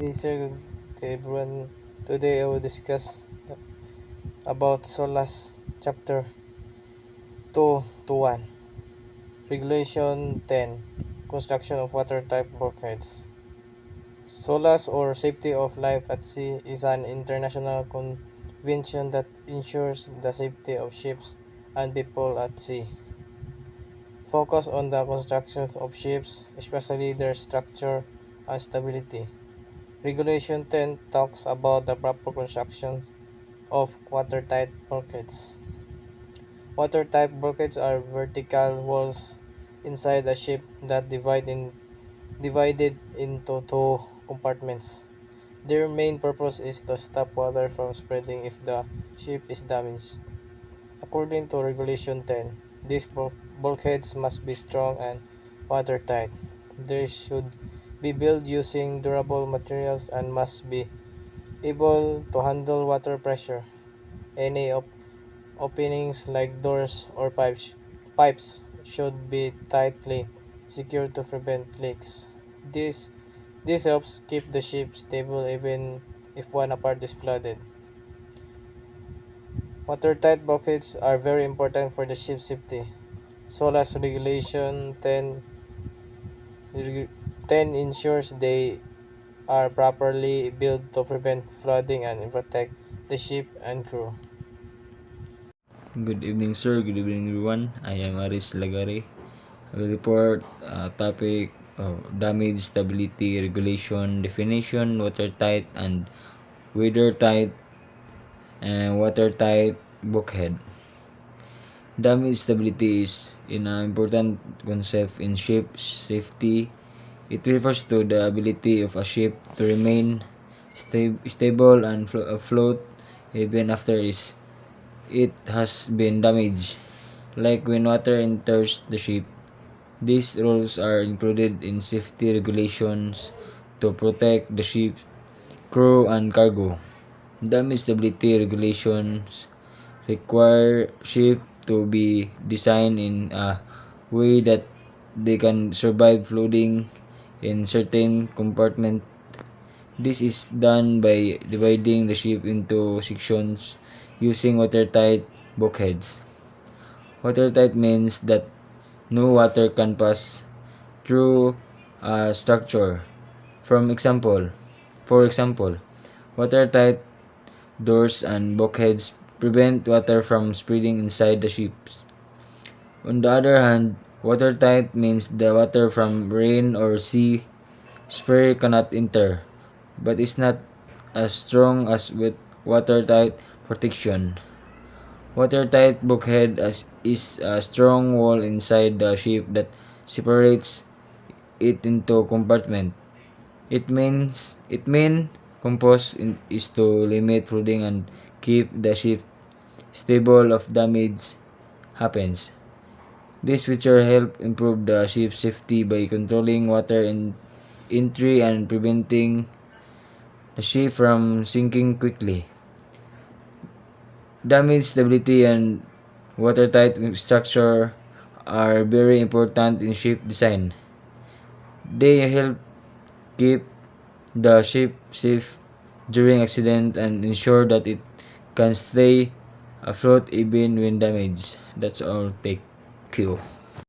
Hey, sir, good everyone. Today I will discuss about SOLAS chapter 2 to 1. Regulation 10. Construction of watertight bulkheads. SOLAS, or Safety of Life at Sea, is an international convention that ensures the safety of ships and people at sea. Focus on the construction of ships, especially their structure and stability. Regulation 10 talks about the proper construction of watertight bulkheads. Watertight bulkheads are vertical walls inside a ship that divided into two compartments. Their main purpose is to stop water from spreading if the ship is damaged. According to Regulation 10, these bulkheads must be strong and watertight. They should be built using durable materials and must be able to handle water pressure. Any openings like doors or pipes should be tightly secured to prevent leaks. This this helps keep the ship stable even if one part is flooded. Watertight bulkheads are very important for the ship's safety. SOLAS Regulation 10 ensures they are properly built to prevent flooding and protect the ship and crew. Good evening, sir. Good evening, everyone. I am Aris Lagari. I will report topic of damage stability regulation definition, watertight and weathertight and watertight bulkhead. Damage stability is an important concept in ship safety. It refers to the ability of a ship to remain stable and afloat even after it has been damaged. Like when water enters the ship, these rules are included in safety regulations to protect the ship, crew, and cargo. Damage stability regulations require ship to be designed in a way that they can survive flooding in certain compartment. This is done by dividing the ship into sections using watertight bulkheads. Watertight means that no water can pass through a structure. For example, watertight doors and bulkheads prevent water from spreading inside the ships. On the other hand, watertight means the water from rain or sea spray cannot enter, but is not as strong as with watertight protection. Watertight bulkhead is a strong wall inside the ship that separates it into compartment. Its main purpose is to limit flooding and keep the ship stable if damage happens. This feature help improve the ship's safety by controlling water entry and preventing the ship from sinking quickly. Damage stability and watertight structure are very important in ship design. They help keep the ship safe during accident and ensure that it can stay afloat even when damaged. That's all. Thank you.